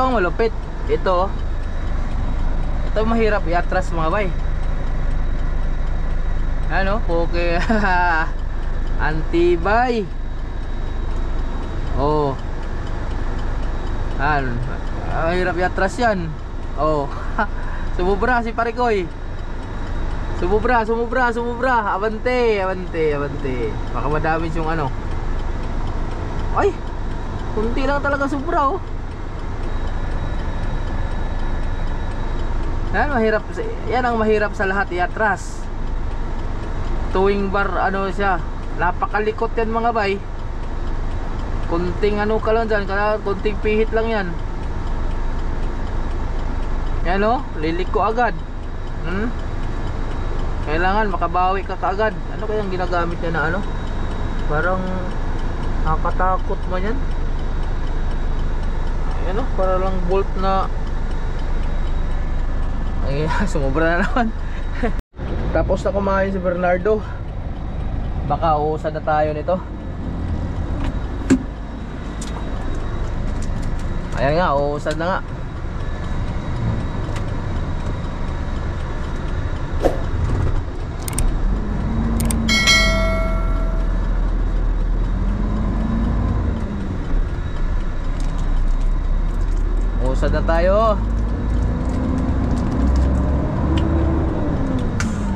ang malupit. Ito mahirap i-atras mga bay. Ano? Okay. Antibay. Oh. Mahirap i-atras yan. Oh. Sumubra si Parikoy. Sumubra. Abante. Baka madamage yung ano. Ay, kunti lang talaga sobra oh. Yan ang mahirap sa lahat i-atras. Towing bar ano siya, napakalikot yan mga bay. Kunting ano ka lang dyan, kunting pihit lang yan. Yan oh, liliko agad. Kailangan makabawi ka kaagad. Ano kayang ginagamit niya na ano? Parang nakatakot mo yan. Ano, para lang bolt na. Ay, sumubra na naman. Tapos na kumain si Bernardo. Baka uusad na tayo nito. Ayan nga, uusad na nga. Uusad na tayo.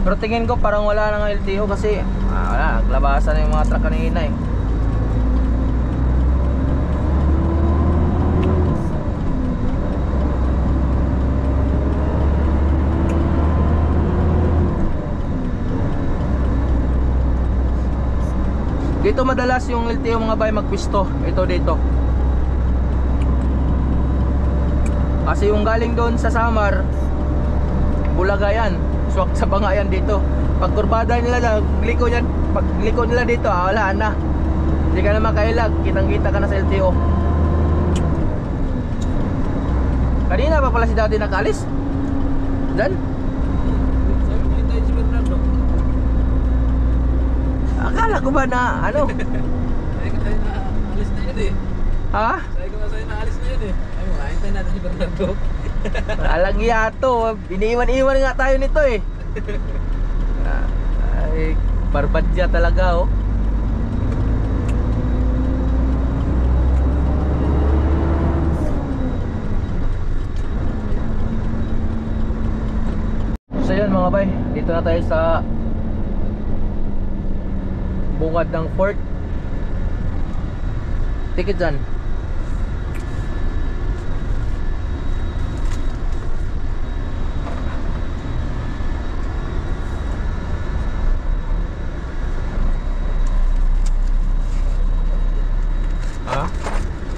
Pero tingin ko parang wala nang LTO kasi wala, naglabasan na yung mga truck kanina eh. Dito madalas yung LTO mga bay magpisto. Ito dito. Kasi yung galing doon sa Samar, Bulaga yan. Swak sa bangayan dito. Pag kurbada nila, pagliko nila dito, wala na. Hindi ka na makailag, kitang-kita ka na sa LTO. Kanina pa pala si Daddy nag-alis. Dan? Sabi mo hintay si Bernardo. Akala ko ba na ano? Sabi ko tayo na alis na yun eh. Ha? Sabi ko sa'yo na alis na yun eh. Ay mo, hintay natin si Bernardo. Alang yato, iniiwan-iwan nga tayo nito eh. Ay, barbadya talaga oh. So yun mga bay, dito na tayo sa bungad ng fort. Ticket dyan.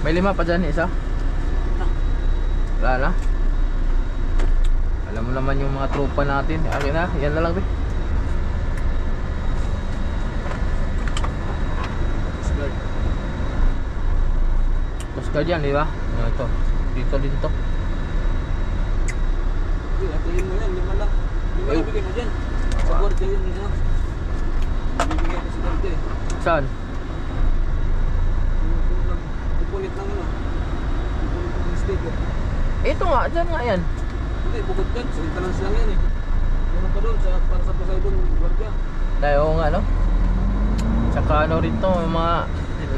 May 5 pa dyan, isa? Wala na. Alam mo naman yung mga tropa natin. Okay na, yan na lang be. Coast Guard yan, di ba? Ito, dito din to. Atuhin mo yan, 5 lang. 5 ibigay mo dyan. Sa gwardiya yun nila. Ibigay ko sa gwardiya eh. Saan? Ipunit lang yun ah. Ipunit lang yung sticker. Ito nga, dyan nga yan. Hindi, bukod dyan. Sa interance lang yan eh. Meron pa doon para sa Poseidon gwardiya. Dahil oo nga no. Tsaka ano rin to, yung mga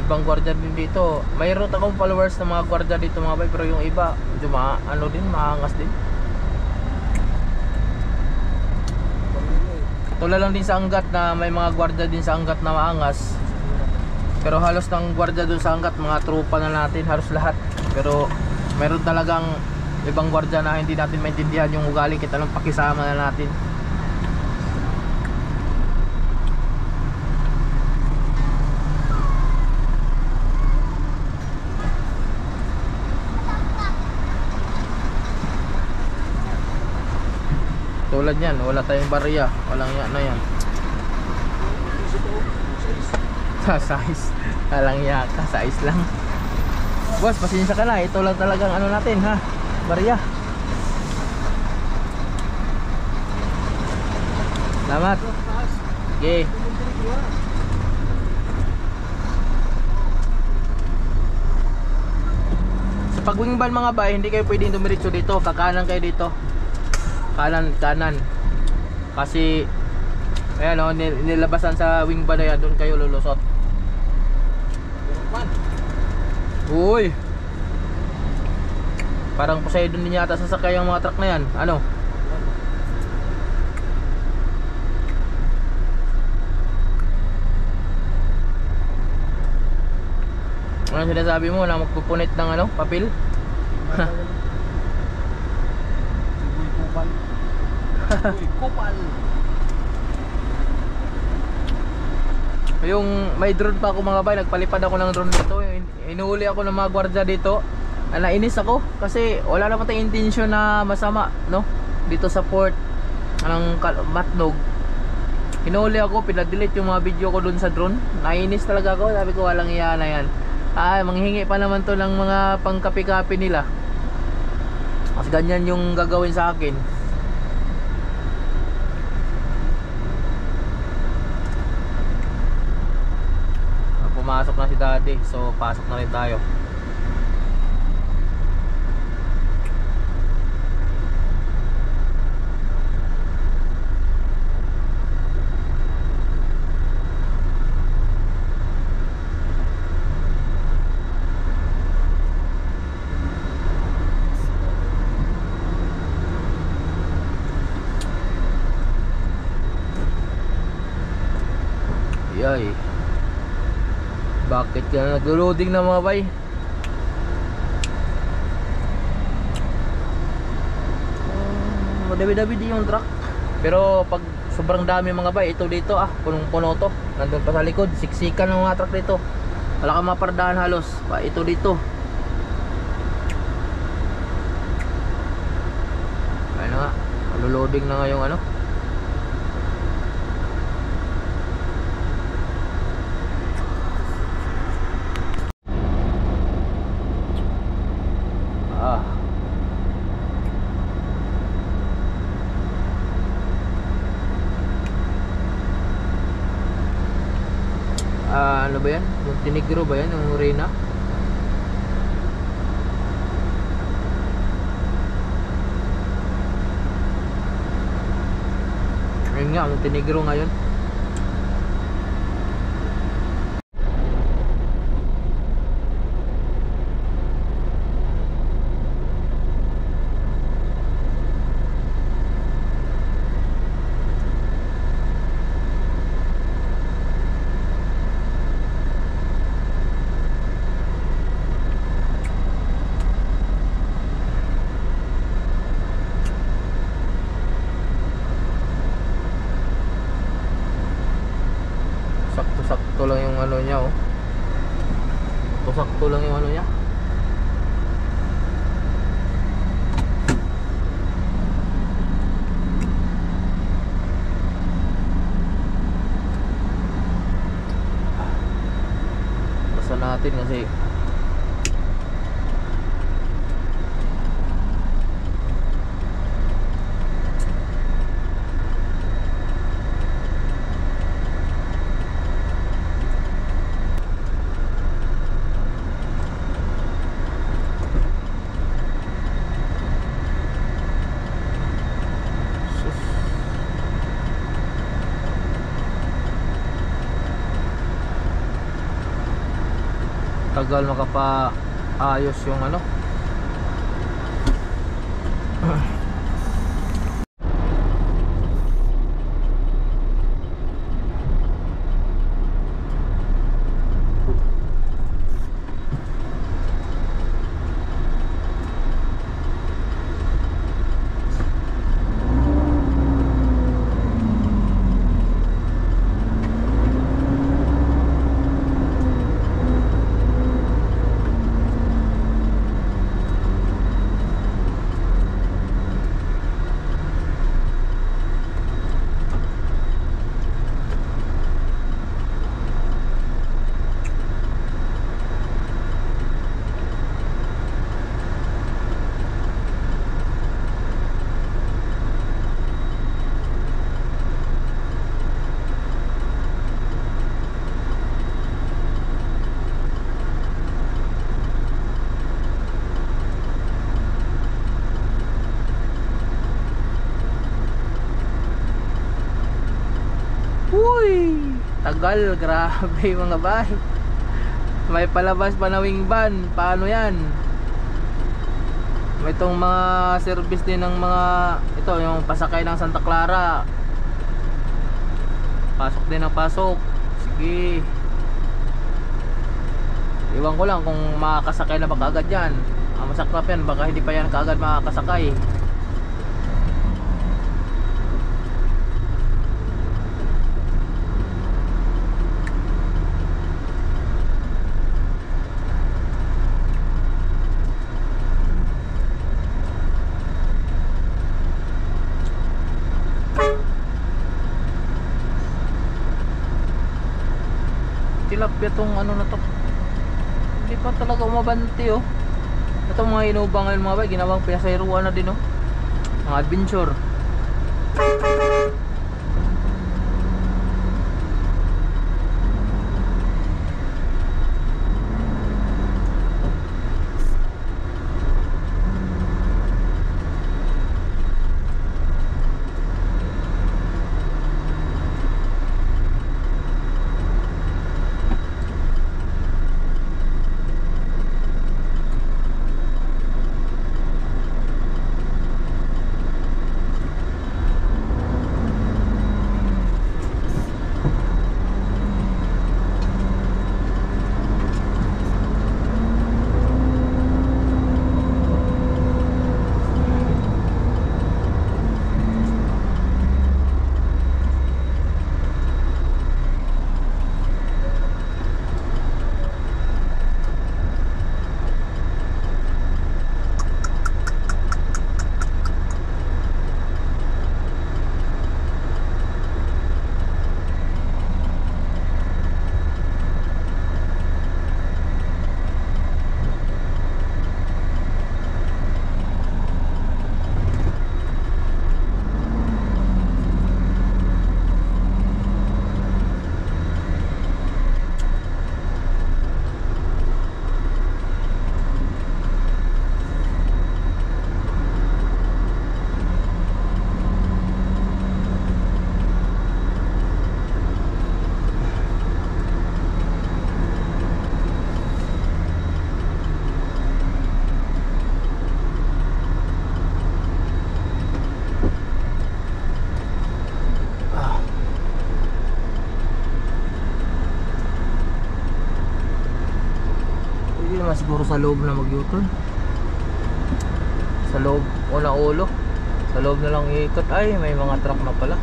ibang gwardiya din dito. Mayroon akong followers ng mga gwardiya dito mga bay. Pero yung iba, medyo ano din, maangas din. Tulad lang din sa Angat na may mga gwardiya din sa Angat na maangas. Pero halos ng gwardiya dun sa Angat, mga tropa na natin, halos lahat. Pero meron talagang ibang gwardiya na hindi natin maintindihan yung ugali, kita lang pakisama na natin. Tulad yan, wala tayong barya, walang yan na yan. Sa size, walang yaka, size lang. Boss, pasensya ka na, ito lang talagang ano natin ha, barya. Salamat. Okay. Sa Pag wing van mga bay, hindi kayo pwedeng dumiretso dito. Kakanan kayo dito. Kanan. Kasi ayan o, nilabasan sa wing van na yan. Doon kayo lulusot. Man. Uy! Parang Poseidon din yata sasakay ang mga truck na yan. Ano? Ano sinasabi mo na magpupunit ng ano, papel? Uy, kupal. Uy, kupal. Yung may drone pa ako mga bay, nagpalipad ako ng drone dito. Inuuli ako ng mga gwardiya dito. Nainis ako kasi wala naman tayong intensyon na masama, no? Dito sa port ng Matnog. Hinuli ako, pinadelete yung mga video ko dun sa drone. Nainis talaga ako, sabi ko walang iya na yan. Manghingi pa naman to ng mga pangkapi-kapi nila. Kasi ganyan yung gagawin sa akin. Pumasok na si daddy, so pasok na rin tayo. Yay. Bakit ka na naglo-loading na mga bay? Madabi-dabi din yung truck. Pero pag sobrang dami mga bay, ito dito punong-puno to. Nandun pa sa likod, siksikan ng mga truck dito. Wala kang mapardahan halos. Ito dito. Ayun na nga, naglo-loading na nga yung ano. Ano ba yan? Montenegro ba yan? Yung Reyna? Ayun nga, Montenegro ngayon. Sakto lang yung ano niya oh. Sakto lang yung ano niya. Basta natin kasi tagal makapa-ayos yung ano. Tagal, grabe mga bay. May palabas pa na wing van. Paano yan? May itong mga service din ng mga ito, yung pasakay ng Santa Clara. Pasok din ang pasok. Sige. Iwan ko lang kung makakasakay na ba kaagad yan. Masaklap yan, baka hindi pa yan kaagad makakasakay. Tilapia tong ano na to, hindi pa talaga umabanti oh. Ito mga inubang ngayon mga bay, ginawang pinasayruan na din oh, mga adventure. Siguro sa loob na mag-U-turn, sa loob o na ulo, sa loob na lang iikot. Ay, may mga truck na pala.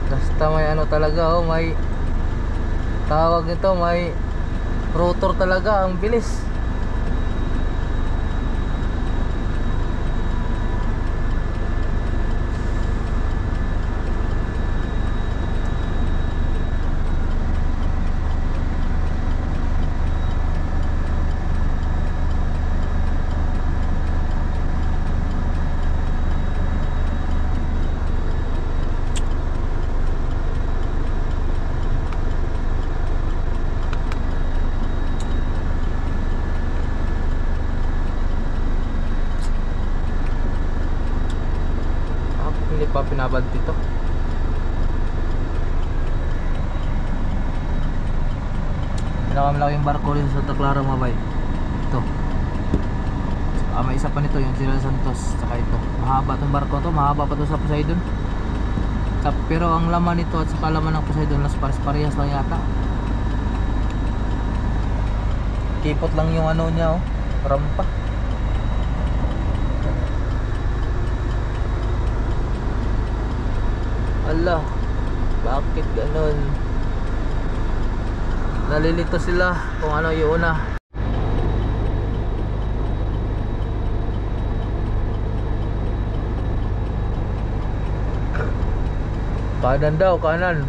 Basta may ano talaga oh, may tawag nito, may rotor talaga, ang bilis. Hindi pa pinabanti to. Pinakamalaking barko rin sa Santa Clara mga bay. Ito. May isa pa nito, yung General Santos. Saka ito. Mahaba itong barko to. Mahaba pa to sa Poseidon. Pero ang laman nito at saka laman ng Poseidon las pares-parehas lang yata. Kipot lang yung ano niya oh, rampa. Ala, bakit ganun? Nalilito sila kung ano yung una. Kanan daw, kanan.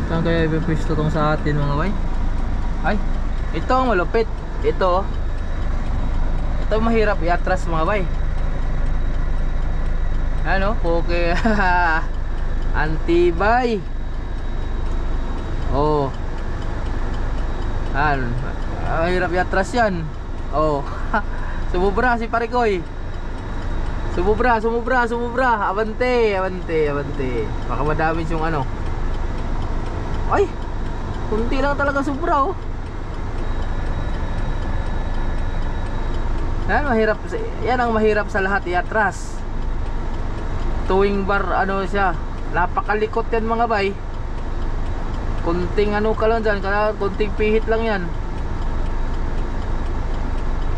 Saan kaya ipipwisto tong sa atin mga bay? Ay, ito ang malupit. Ito mahirap i-atras mga bay. Ano? Okay. Antibay. Oh. Mahirap i-atras yan. Oh. Sumubra si Parikoy. Sumubra. Abante. Baka madami yung ano. Ay, kunti lang talaga sobra oh. Yan ang mahirap sa lahat i-atras. Towing bar ano siya, napakalikot yan mga bay. Kunting ano ka lang dyan, kunting pihit lang yan.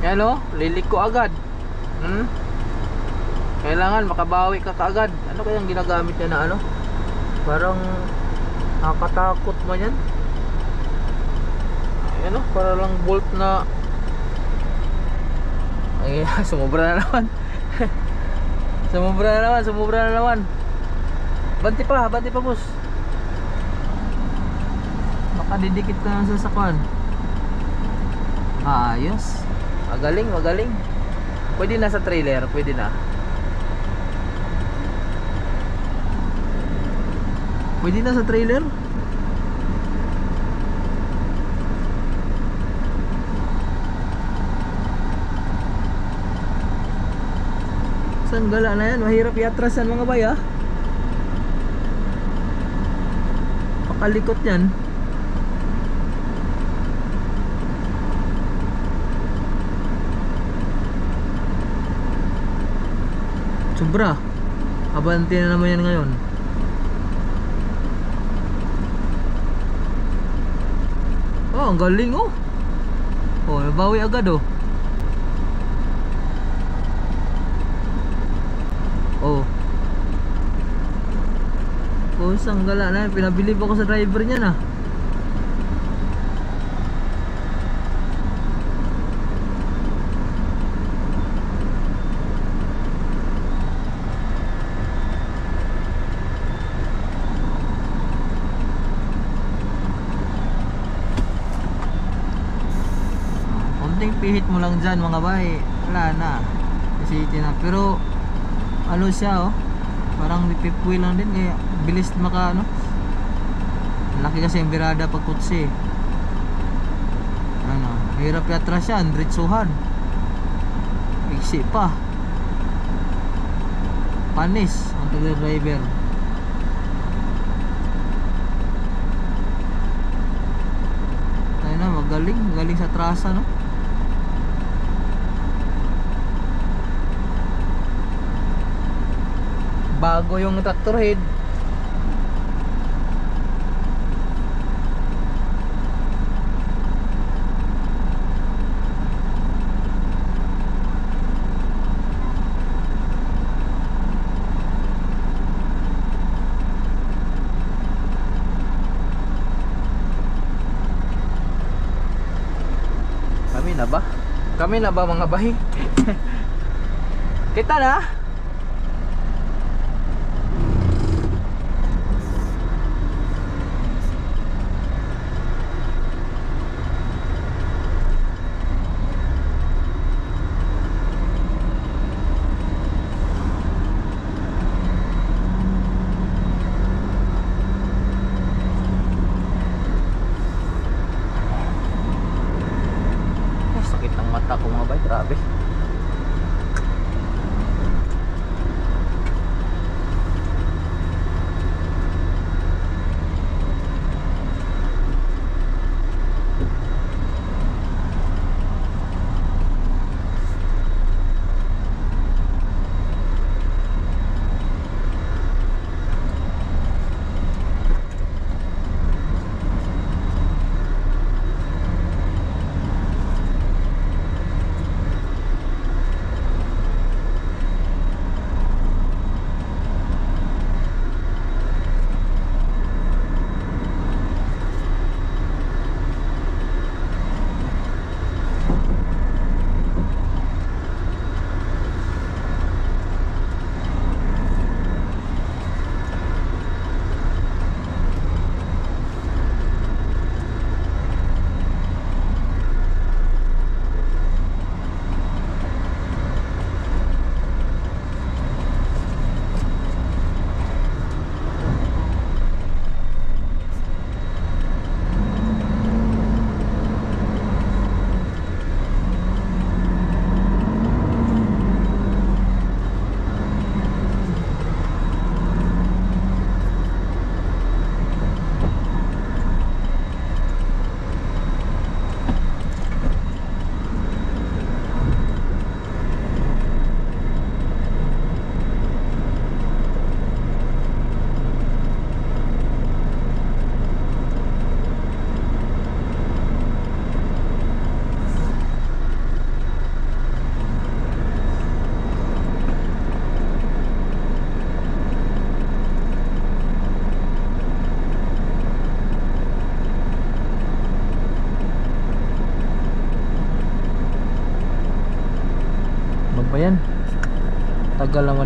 Yan oh, liliko agad. Kailangan makabawi ka kaagad. Ano kayang ginagamit niya na ano? Parang nakatakot mo yan. Ayan o, para lang bolt na. Ay, sumubra na naman. Sumubra na naman. Banti pa boss. Baka didikit ka ng sasakwan. Ayos. Magaling. Pwede na sa trailer, pwede na. Pwede na sa trailer. Saan gala na yan? Mahirap i-atrasan mga bay ha. Pakalikot yan. Sobra. Abante na naman yan ngayon. Oh, ang galing oh. Oh, nabawi agad oh. Oh. Oh, isang gala na. Pinabilib ako sa driver niya na. Konting pihit mo lang dyan mga bay. Wala na. Kasi na. Pero ano siya oh, parang nipipwil lang din kaya bilis maka ano. Laki kasi yung birada pag kutsi. Ano, hirap i-atras yan, diretsuhan. Iksi pa. Panis ang driver. Tayo na, magaling sa trasa no. Bago yung tractor head. Kami na ba mga bahi? Kita na?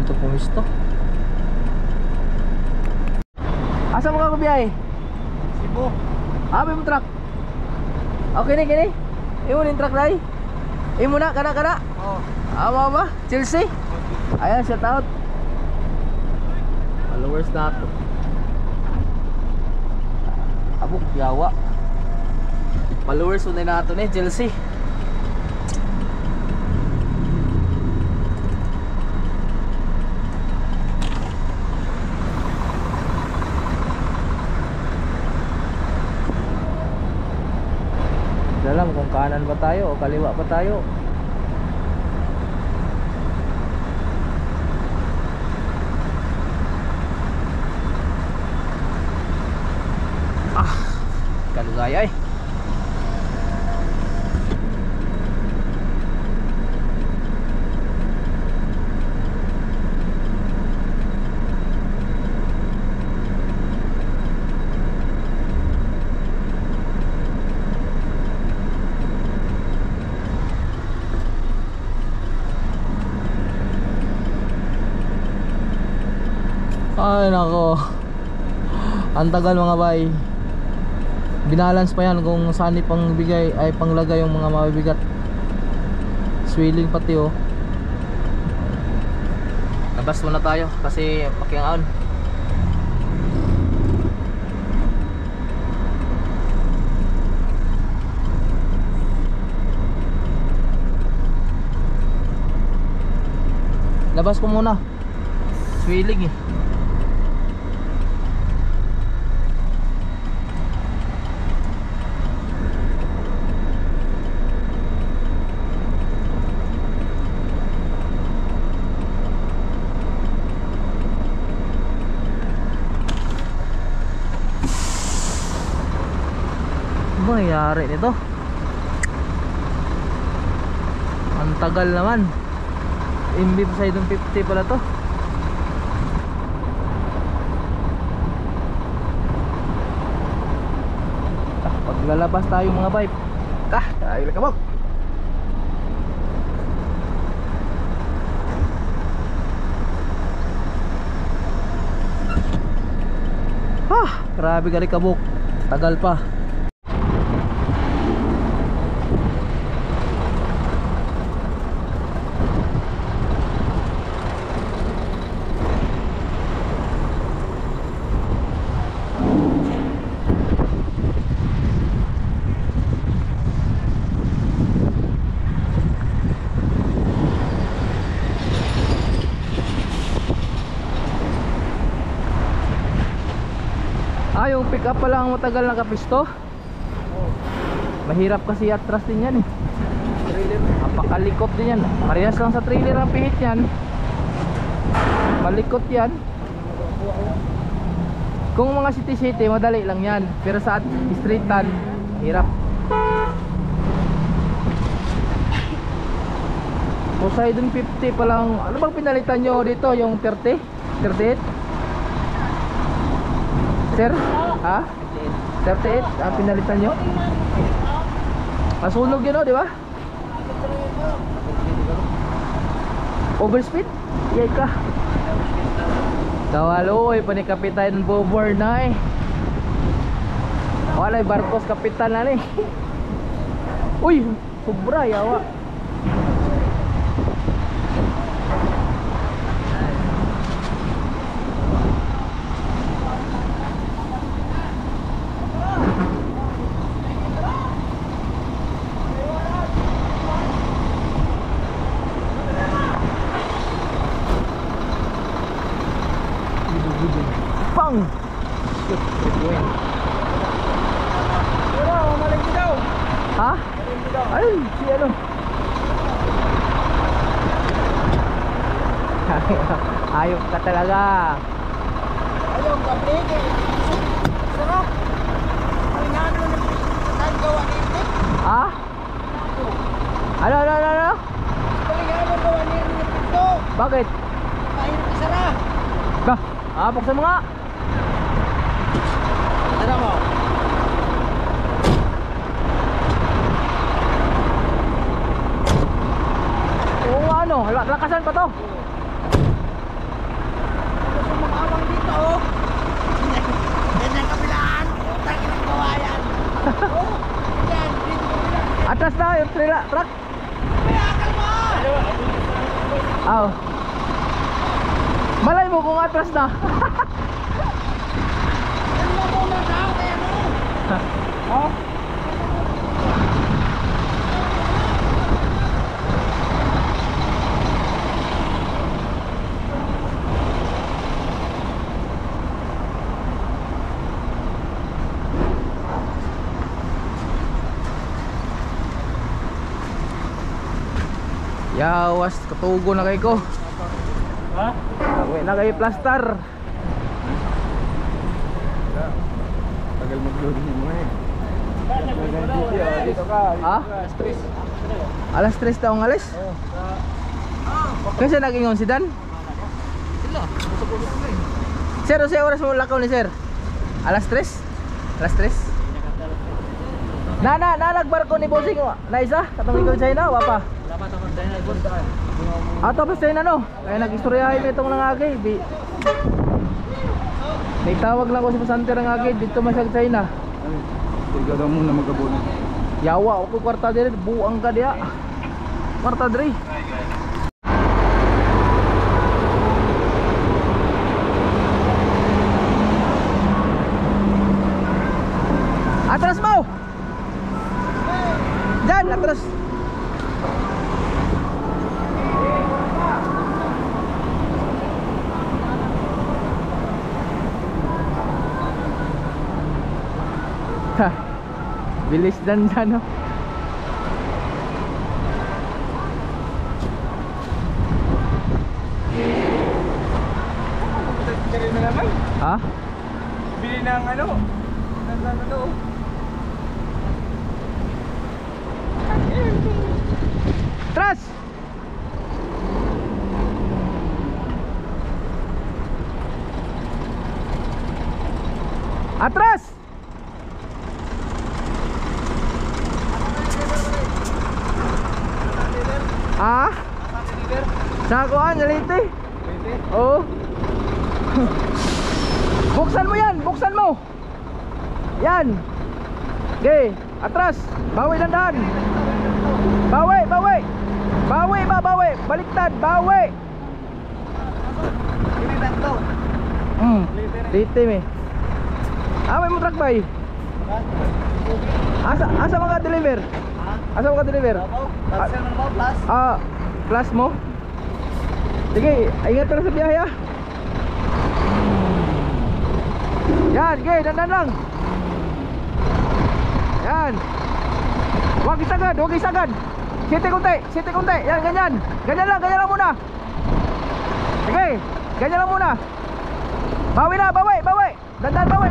naman to pumisto. Asa mo ka kubiyay? Sibo. Abi mo truck. Okay ni kini. Imo ning truck dai. Imo na kana. Oh. Amo ba? Chelsea. Ayan, shout out. Followers na to. Abok yawa. Followers unay na to ni Chelsea. Alam kung kanan ba tayo o kaliwa pa tayo. Kalugay ay. Ay nako, ang tagal mga bay. Binalance pa yan kung saan pang bigay ay panglagay yung mga mabibigat. Swelling pati oh. Labas muna tayo kasi pakiangaon. Labas ko muna. Swelling eh. Ano nangyari nito? Ang tagal naman. MB Poseidon 50 pala to. Paglalabas tayo mga vibe. Tayo lang kabog. Grabe ka rin kabog. Tagal pa. Yung pick up pala ang matagal na kapisto. Mahirap kasi atras din yan eh. Napakalikot din yan. Parehas lang sa trailer ang pihit yan. Malikot yan. Kung mga city madali lang yan. Pero sa streetan hirap. Poseidon 50 palang. Ano bang pinalitan nyo dito? Yung 30? 38? Sir? Ha? 38 ang pinalitan nyo? Masunog yun o, di ba? Overspeed? Iyay ka. Kawalo, pani kapitan Bobor na eh. Walay barkos kapitan na eh. Uy, sobra yawa. Pang! Ha? Ayun, si ano? Ayok ka talaga. Ayok ka, Blake. Sarap. Ay nga ano tayo gawa nito? Ha? Ano? Ay nga ano gawa nito? Bakit? Kain ka sarap. Ba? Buksan mo nga. Tara mo. Oo ano, lakasan pa to. Atas na yung truck. Aw. Malay mo kung atras na. Yawas, katugo na kay ko. Ha? Uwi na kay plaster. Tagal mag-loading mo eh. Dito ka. Ha? Alas 3 daw ang alis? Kasi nag-ingon si Dan? Sir, sa oras mo lakaw ni sir? Alas 3? Alas 3? Nagbarko ni bossing na isa? Katong ikaw China, wapa? Tapos China no? Kaya nag-istoryahin itong nangagay. Nagtawag lang ko sa pasanter nangagay dito masag China. Ikaw daw muna mag-abon. Yawa, ako kwarta dire, buang ka dia. Kwarta dire. Atras mo! Diyan, atras. Ha, bilis dan no? Ha? Bili ng ano? Atras! Atras! Ah? Sa kuan, naliti? Oo. Buksan mo yan, buksan mo. Yan. Okay, atras. Bawi dandan. Bawi, bawi. Bawi ba, bawi. Baliktad, bawi. Ini tatlo. Liti mi. Away mo truck bay. Asa mga deliver? Asa mga deliver? Plus mo. Sige, ingat ka sa biyahe ah. Yan, sige, dandan lang. Yan. Huwag isagad, huwag isagad. Siti kunti. Yan, ganyan. Ganyan lang muna. Sige, ganyan lang muna. Bawi na, bawi. Dandan bawi.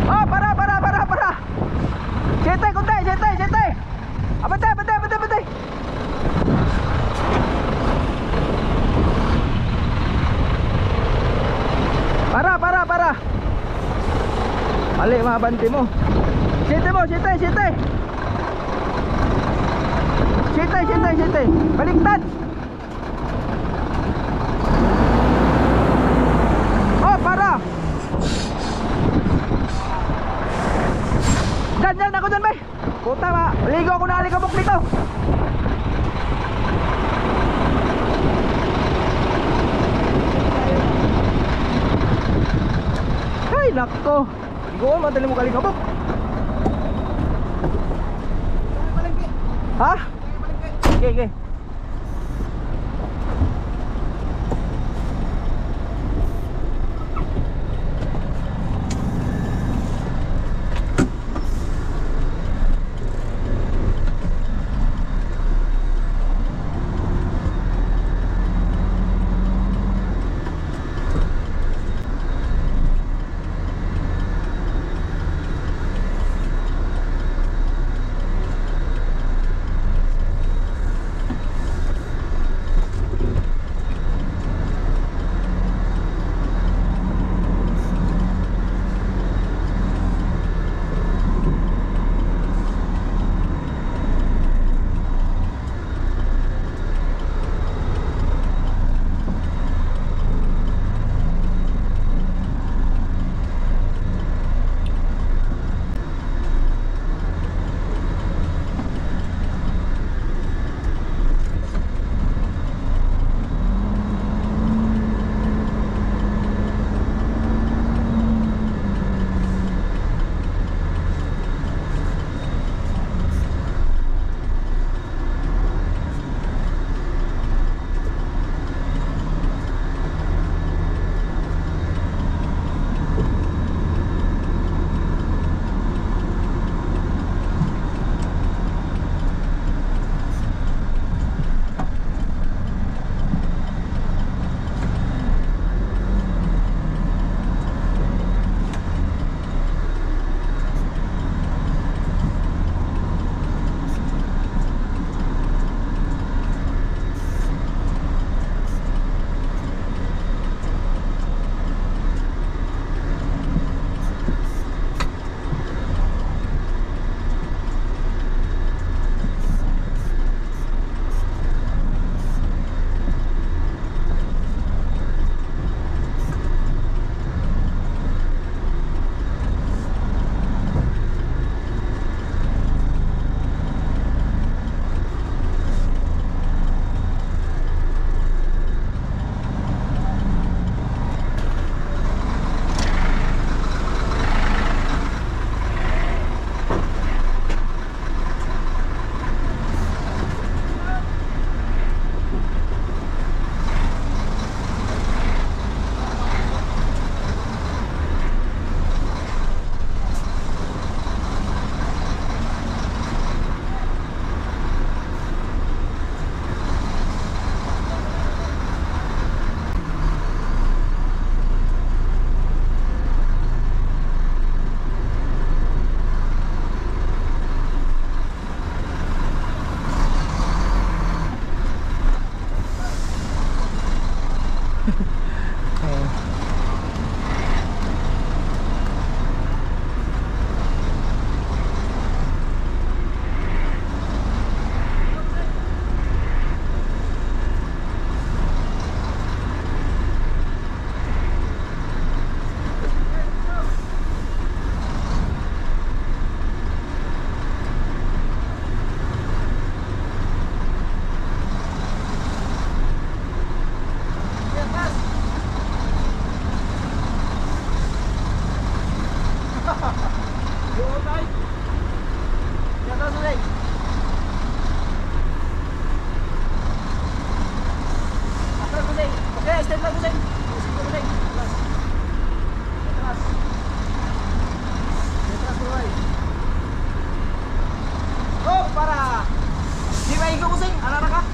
Oh, para. Siti kunti. Abantay. Para. Balik mabanti mo. Siti. Baliktad. Oh, para. Diyan ako dyan, bay. Puta ba, ligo ako na alikabok dito. Ay, nako. Ligo ako, madali mo kalikabok. Ha? Okay. Ayan.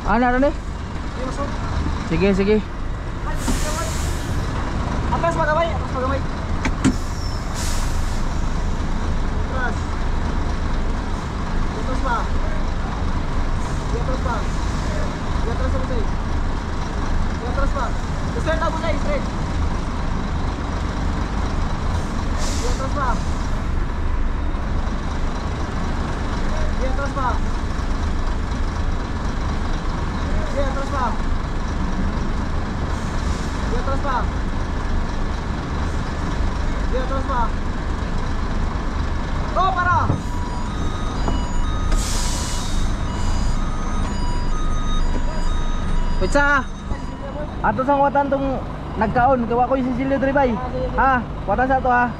Ano nih? Sige, sige. Atas magaway, atas magaway. Atas. Atas pa. Atas pa. Atas pa busay. Atas pa. Straight na busay, straight. Atas pa. Atas pa. Atas pa. Atas pa. Dia terus pak. Oh parah. Pizza. Ato sang watan tong nagkaon kay wa ko si Silio diri bay. Ha, watan sa to ha.